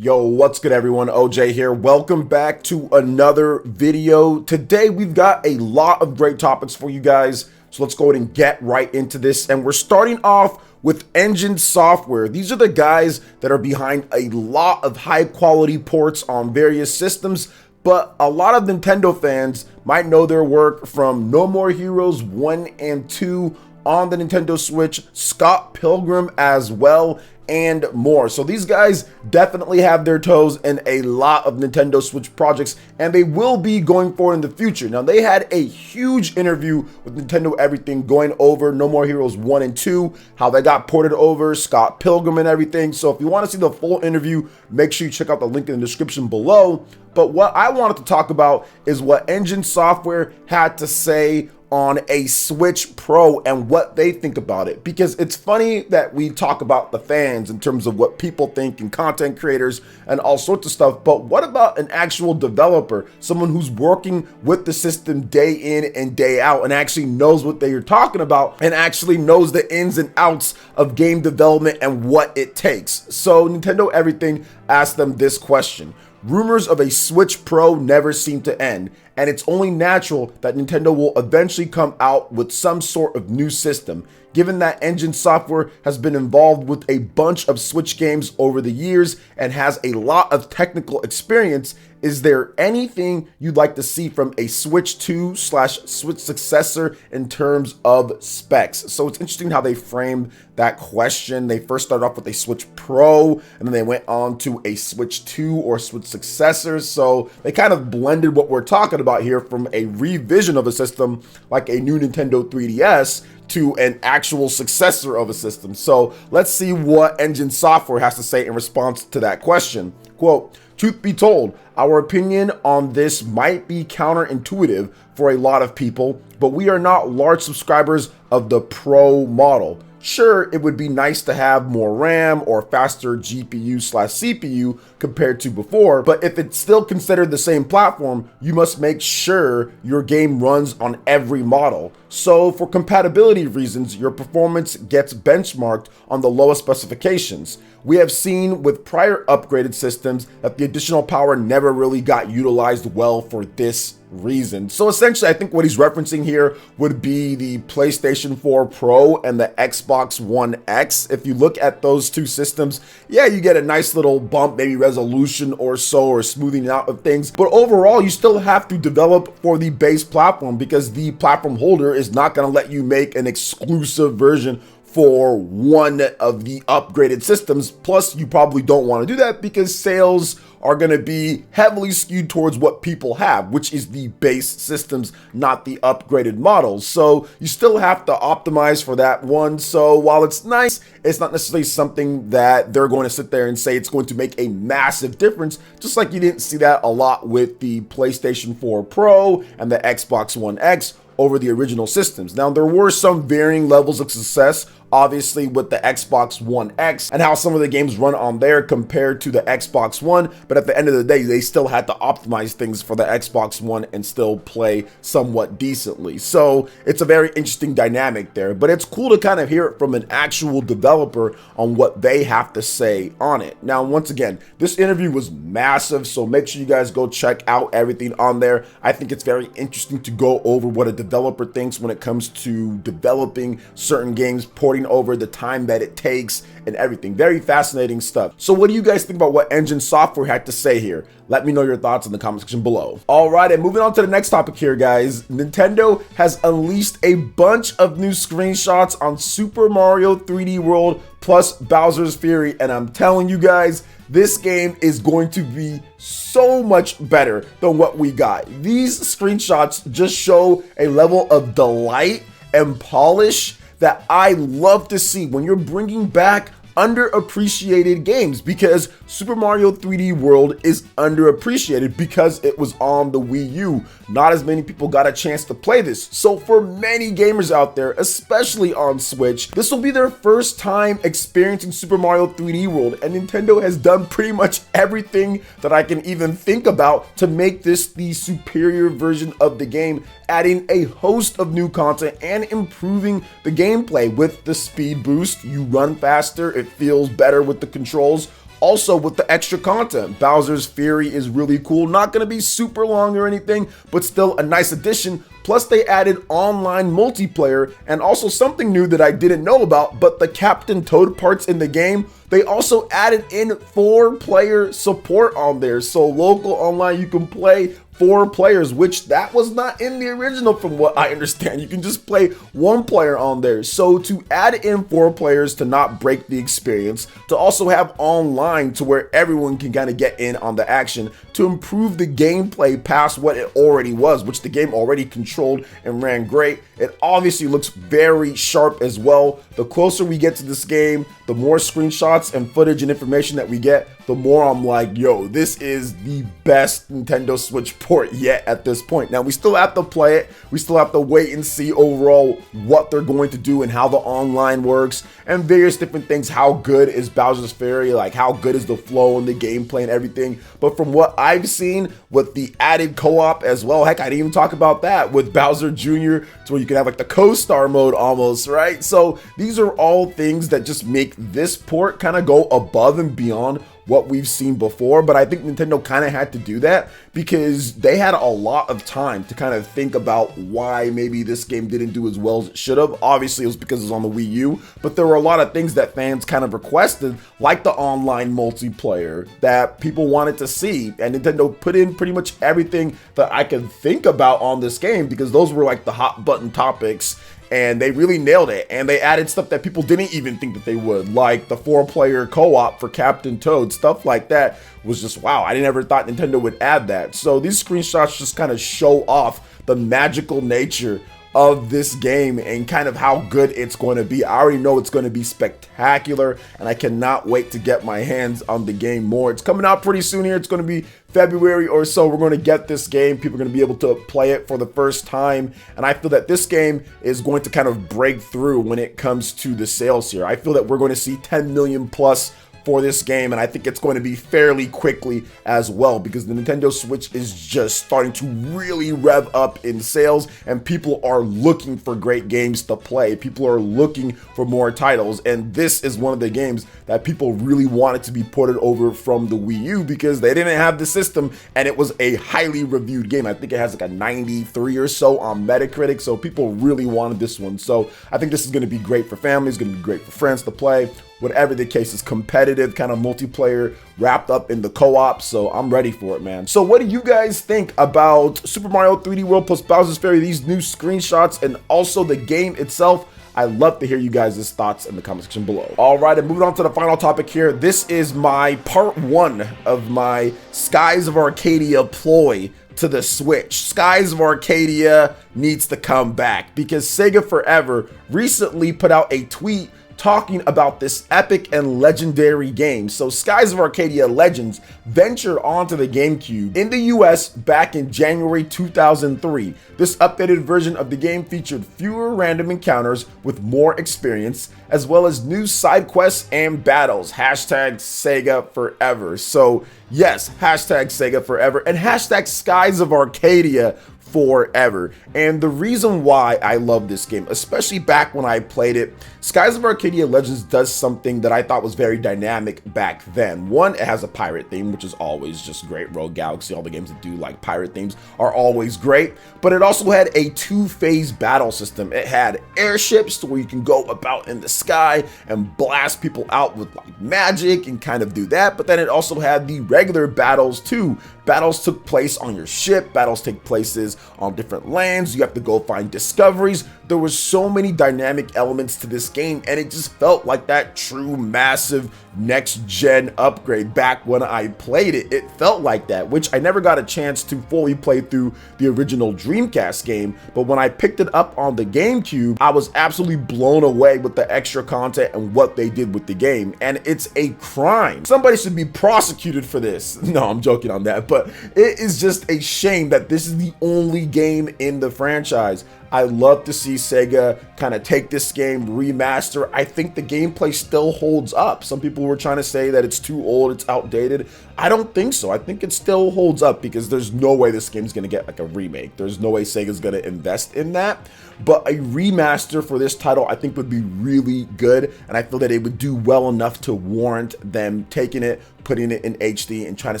Yo, what's good everyone? OJ here. Welcome back to another video. Today we've got a lot of great topics for you guys. So let's go ahead and get right into this. And we're starting off with Engine Software. These are the guys that are behind a lot of high quality ports on various systems. But a lot of Nintendo fans might know their work from No More Heroes 1 and 2 on the Nintendo Switch, Scott Pilgrim as well, and more. So these guys definitely have their toes in a lot of Nintendo Switch projects, and they will be going forward in the future. Now, they had a huge interview with Nintendo Everything going over No More Heroes 1 and 2, how they got ported over, Scott Pilgrim and everything. So if you want to see the full interview, make sure you check out the link in the description below. But what I wanted to talk about is what Engine Software had to say on a Switch Pro and what they think about it, because it's funny that we talk about the fans in terms of what people think and content creators and all sorts of stuff, but what about an actual developer, someone who's working with the system day in and day out and actually knows what they are talking about and actually knows the ins and outs of game development and what it takes? So Nintendo Everything asked them this question. Rumors of a Switch Pro never seem to end, and it's only natural that Nintendo will eventually come out with some sort of new system. Given that Engine Software has been involved with a bunch of Switch games over the years and has a lot of technical experience, is there anything you'd like to see from a Switch 2/Switch successor in terms of specs? So it's interesting how they framed that question. They first started off with a Switch Pro, and then they went on to a Switch 2 or Switch successor. So they kind of blended what we're talking about here from a revision of a system like a new Nintendo 3DS to an actual successor of a system. So let's see what Engine Software has to say in response to that question. Quote, "Truth be told, our opinion on this might be counterintuitive for a lot of people, but we are not large subscribers of the Pro model. Sure, it would be nice to have more RAM or faster GPU/CPU compared to before, but if it's still considered the same platform, you must make sure your game runs on every model. So for compatibility reasons, your performance gets benchmarked on the lowest specifications. We have seen with prior upgraded systems that the additional power never really got utilized well for this reason." So essentially, I think what he's referencing here would be the PlayStation 4 Pro and the Xbox One X. If you look at those two systems, yeah, you get a nice little bump, maybe resolution or so, or smoothing out of things. But overall, you still have to develop for the base platform because the platform holder is not going to let you make an exclusive version for one of the upgraded systems. Plus, you probably don't want to do that because sales are going to be heavily skewed towards what people have, which is the base systems, not the upgraded models. So you still have to optimize for that one. So while it's nice, it's not necessarily something that they're going to sit there and say it's going to make a massive difference, just like you didn't see that a lot with the PlayStation 4 Pro and the Xbox One X over the original systems. Now, there were some varying levels of success, obviously, with the Xbox One X and how some of the games run on there compared to the Xbox One, but at the end of the day, they still had to optimize things for the Xbox One and still play somewhat decently. So it's a very interesting dynamic there, but it's cool to kind of hear it from an actual developer on what they have to say on it. Now, once again, this interview was massive, so make sure you guys go check out everything on there. I think it's very interesting to go over what a developer thinks when it comes to developing certain games, porting over the time that it takes and everything. Very fascinating stuff. So what do you guys think about what Engine Software had to say here? Let me know your thoughts in the comment section below. All right, and moving on to the next topic here, guys. Nintendo has unleashed a bunch of new screenshots on Super Mario 3D World plus Bowser's Fury, and I'm telling you guys, this game is going to be so much better than what we got. These screenshots just show a level of delight and polish that I love to see when you're bringing back underappreciated games, because Super Mario 3D World is underappreciated because it was on the Wii U. Not as many people got a chance to play this. So for many gamers out there, especially on Switch, this will be their first time experiencing Super Mario 3D World, and Nintendo has done pretty much everything that I can even think about to make this the superior version of the game, adding a host of new content and improving the gameplay with the speed boost. You run faster, it feels better with the controls. Also, with the extra content, Bowser's Fury is really cool. Not going to be super long or anything, but still a nice addition. Plus, they added online multiplayer and also something new that I didn't know about, but the Captain Toad parts in the game, they also added in 4-player support on there. So local online, you can play 4 players, which that was not in the original from what I understand. You can just play 1 player on there. So to add in 4 players to not break the experience, to also have online to where everyone can kind of get in on the action, to improve the gameplay past what it already was, which the game already controlled and ran great. It obviously looks very sharp as well. The closer we get to this game, the more screenshots and footage and information that we get, the more I'm like, yo, this is the best Nintendo Switch port yet at this point. Now, we still have to play it. We still have to wait and see overall what they're going to do and how the online works and various different things. How good is Bowser's Fury? Like, how good is the flow and the gameplay and everything? But from what I've seen with the added co-op as well, heck, I didn't even talk about that with Bowser Jr. to where you can have like the co-star mode almost, right? So these are all things that just make this port kind of go above and beyond what we've seen before. But I think Nintendo kind of had to do that because they had a lot of time to kind of think about why maybe this game didn't do as well as it should have. Obviously, it was because it was on the Wii U, but there were a lot of things that fans kind of requested, like the online multiplayer that people wanted to see, and Nintendo put in pretty much everything that I could think about on this game because those were like the hot button topics. And they really nailed it, and they added stuff that people didn't even think that they would, like the 4-player co-op for Captain Toad. Stuff like that was just wow. I never thought Nintendo would add that. So these screenshots just kind of show off the magical nature of this game and kind of how good it's going to be. I already know it's going to be spectacular, and I cannot wait to get my hands on the game more. It's coming out pretty soon here. It's going to be February or so. We're going to get this game. People are going to be able to play it for the first time, and I feel that this game is going to kind of break through when it comes to the sales here. I feel that we're going to see 10 million plus for this game, and I think it's going to be fairly quickly as well because the Nintendo Switch is just starting to really rev up in sales, and people are looking for great games to play. People are looking for more titles, and this is one of the games that people really wanted to be ported over from the Wii U because they didn't have the system, and it was a highly reviewed game. I think it has like a 93 or so on Metacritic, so people really wanted this one. So I think this is going to be great for families, going to be great for friends to play. Whatever the case, is competitive kind of multiplayer wrapped up in the co-op, so I'm ready for it, man. So what do you guys think about Super Mario 3D World plus Bowser's Fury, these new screenshots, and also the game itself? I'd love to hear you guys' thoughts in the comment section below. All right, and moving on to the final topic here. This is my part 1 of my Skies of Arcadia ploy to the Switch. Skies of Arcadia needs to come back because Sega Forever recently put out a tweet talking about this epic and legendary game. So Skies of Arcadia Legends ventured onto the GameCube in the US back in January 2003. This updated version of the game featured fewer random encounters with more experience, as well as new side quests and battles. Hashtag Sega Forever. So yes, hashtag Sega Forever and hashtag Skies of Arcadia forever. And the reason why I love this game, especially back when I played it, Skies of Arcadia Legends does something that I thought was very dynamic back then. One, it has a pirate theme, which is always just great. Rogue Galaxy, all the games that do like pirate themes are always great, but it also had a 2-phase battle system. It had airships to where you can go about in the sky and blast people out with like magic and kind of do that, but then it also had the regular battles too. Battles took place on your ship, battles take places on different lands, you have to go find discoveries. There was so many dynamic elements to this game, and it just felt like that true massive next gen upgrade. Back when I played it, it felt like that, which I never got a chance to fully play through the original Dreamcast game, but when I picked it up on the GameCube, I was absolutely blown away with the extra content and what they did with the game. And it's a crime. Somebody should be prosecuted for this. No, I'm joking on that, but it is just a shame that this is the only game in the franchise. I love to see Sega kind of take this game, remaster. I think the gameplay still holds up. Some people were trying to say that it's too old, it's outdated. I don't think so. I think it still holds up because there's no way this game's going to get like a remake. There's no way Sega's going to invest in that. But a remaster for this title I think would be really good, and I feel that it would do well enough to warrant them taking it, putting it in HD, and trying to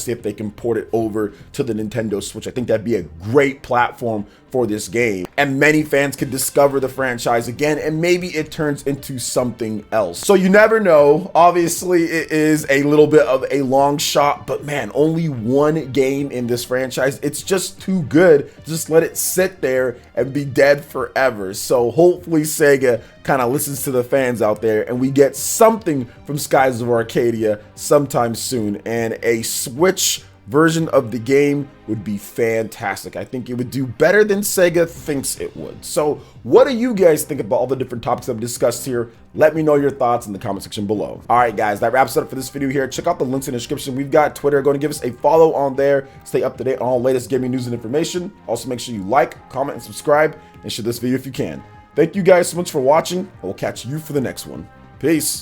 see if they can port it over to the Nintendo Switch. I think that'd be a great platform for this game, and many fans could discover the franchise again, and maybe it turns into something else. So you never know. Obviously, it is a little bit of a long shot, but man, only one game in this franchise. It's just too good to just let it sit there and be dead forever. So hopefully Sega kind of listens to the fans out there and we get something from Skies of Arcadia sometime soon, and a Switch version of the game would be fantastic. I think it would do better than Sega thinks it would. So what do you guys think about all the different topics I've discussed here? Let me know your thoughts in the comment section below. All right, guys, that wraps it up for this video here. Check out the links in the description. We've got Twitter. Go and give us a follow on there. Stay up to date on all the latest gaming news and information. Also, make sure you like, comment, and subscribe, and share this video if you can. Thank you guys so much for watching. I will catch you for the next one. Peace.